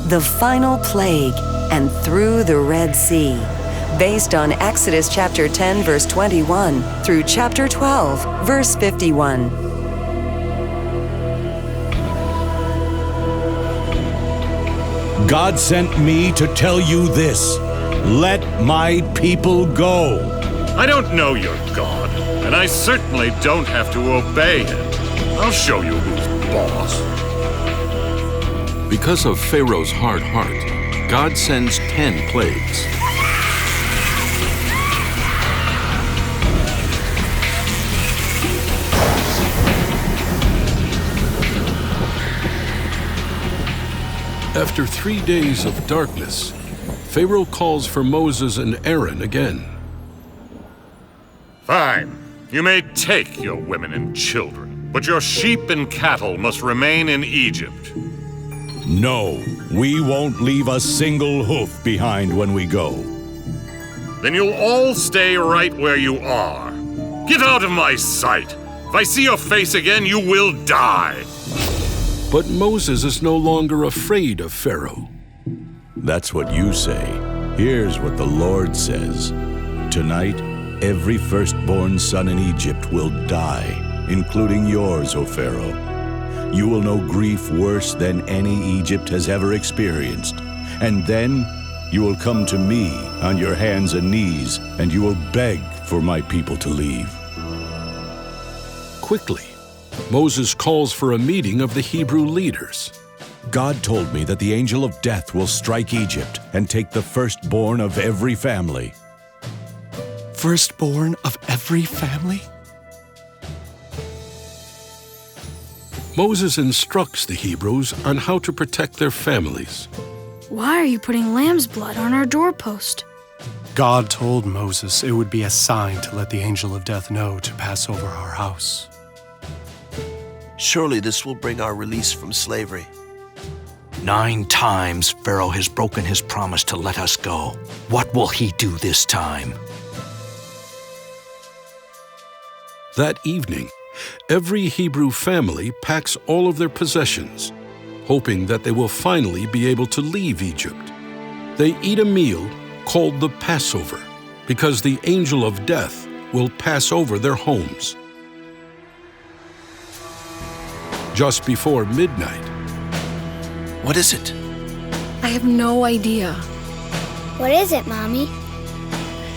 the final plague, and through the Red Sea, based on Exodus chapter 10, verse 21 through chapter 12, verse 51. God sent me to tell you this: let my people go. I don't know your God, and I certainly don't have to obey him. I'll show you who's boss. Because of Pharaoh's hard heart, God sends 10 plagues. After 3 days of darkness, Pharaoh calls for Moses and Aaron again. Fine. You may take your women and children, but your sheep and cattle must remain in Egypt. No, we won't leave a single hoof behind when we go. Then you'll all stay right where you are. Get out of my sight. If I see your face again, you will die. But Moses is no longer afraid of Pharaoh. That's what you say. Here's what the Lord says. Tonight, every firstborn son in Egypt will die, including yours, O Pharaoh. You will know grief worse than any Egypt has ever experienced. And then you will come to me on your hands and knees, and you will beg for my people to leave. Quickly, Moses calls for a meeting of the Hebrew leaders. God told me that the angel of death will strike Egypt and take the firstborn of every family. Firstborn of every family? Moses instructs the Hebrews on how to protect their families. Why are you putting lamb's blood on our doorpost? God told Moses it would be a sign to let the angel of death know to pass over our house. Surely this will bring our release from slavery. 9 times Pharaoh has broken his promise to let us go. What will he do this time? That evening, every Hebrew family packs all of their possessions, hoping that they will finally be able to leave Egypt. They eat a meal called the Passover, because the angel of death will pass over their homes. Just before midnight, What is it? I have no idea. What is it, Mommy?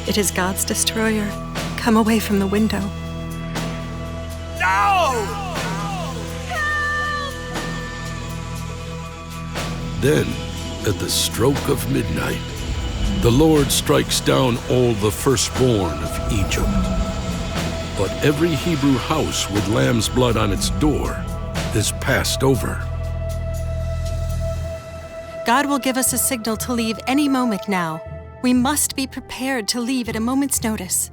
It is God's destroyer. Come away from the window. then, at the stroke of midnight, the Lord strikes down all the firstborn of Egypt. But every Hebrew house with lamb's blood on its door is passed over. God will give us a signal to leave any moment now. We must be prepared to leave at a moment's notice.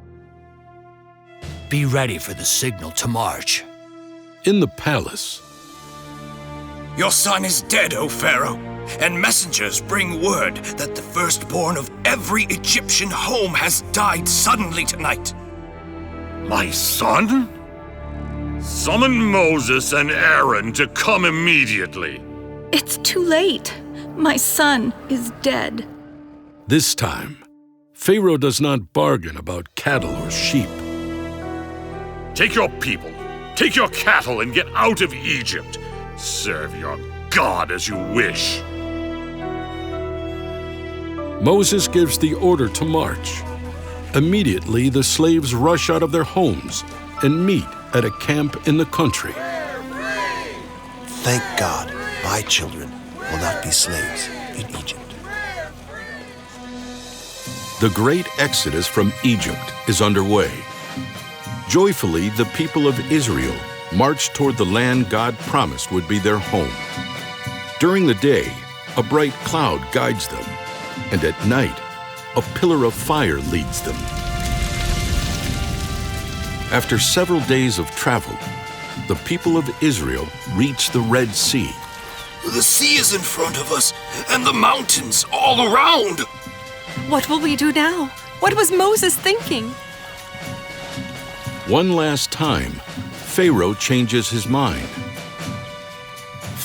Be ready for the signal to march. In the palace, Your son is dead, O Pharaoh, and messengers bring word that the firstborn of every Egyptian home has died suddenly tonight. My son? Summon Moses and Aaron to come immediately. It's too late. My son is dead. this time, Pharaoh does not bargain about cattle or sheep. Take your people, take your cattle, and get out of Egypt. Serve your God as you wish. Moses gives the order to march. Immediately, the slaves rush out of their homes and meet at a camp in the country. Thank God, my children will not be slaves in Egypt. The great exodus from Egypt is underway. Joyfully, the people of Israel march toward the land God promised would be their home. During the day, a bright cloud guides them, and at night, a pillar of fire leads them. After several days of travel, the people of Israel reach the Red Sea. The sea is in front of us, and the mountains all around. What will we do now? What was Moses thinking? One last time, Pharaoh changes his mind.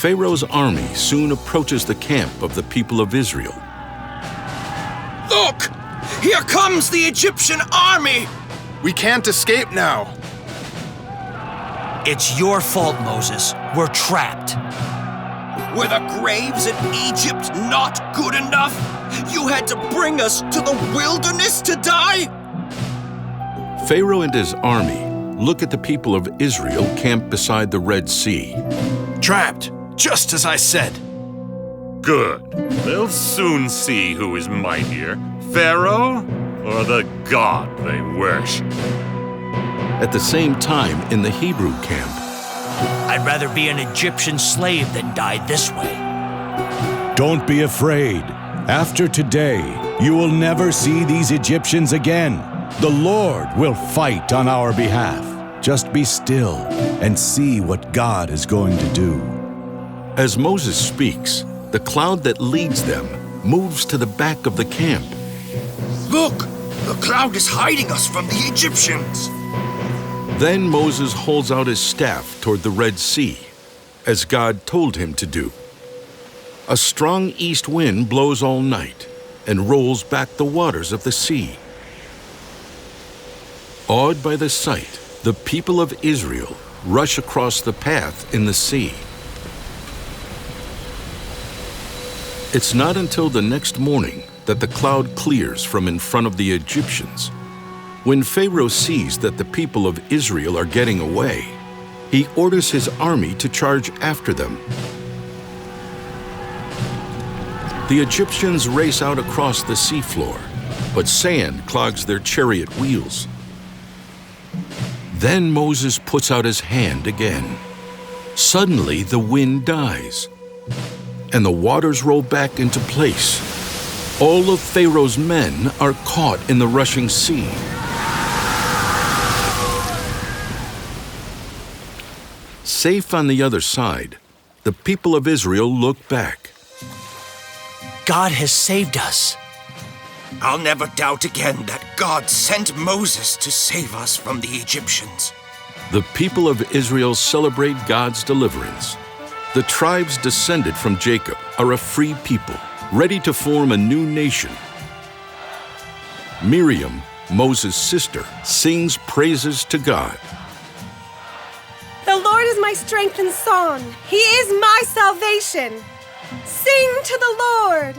Pharaoh's army soon approaches the camp of the people of Israel. Look! Here comes the Egyptian army! We can't escape now. It's your fault, Moses. We're trapped. Were the graves in Egypt not good enough? You had to bring us to the wilderness to die? Pharaoh and his army look at the people of Israel camped beside the Red Sea. Trapped, just as I said. Good. They'll soon see who is mightier, Pharaoh or the god they worship. At the same time, in the Hebrew camp, I'd rather be an Egyptian slave than die this way. Don't be afraid. After today, you will never see these Egyptians again. The Lord will fight on our behalf. Just be still and see what God is going to do. as Moses speaks, the cloud that leads them moves to the back of the camp. Look! The cloud is hiding us from the Egyptians! Then Moses holds out his staff toward the Red Sea, as God told him to do. A strong east wind blows all night and rolls back the waters of the sea. Awed by the sight, the people of Israel rush across the path in the sea. It's not until the next morning that the cloud clears from in front of the Egyptians. When Pharaoh sees that the people of Israel are getting away, he orders his army to charge after them. The Egyptians race out across the seafloor, but sand clogs their chariot wheels. Then Moses puts out his hand again. Suddenly, the wind dies, and the waters roll back into place. All of Pharaoh's men are caught in the rushing sea. Safe on the other side, the people of Israel look back. God has saved us. I'll never doubt again that God sent Moses to save us from the Egyptians. The people of Israel celebrate God's deliverance. The tribes descended from Jacob are a free people, ready to form a new nation. Miriam, Moses' sister, sings praises to God. The Lord is my strength and song. He is my salvation. Sing to the Lord.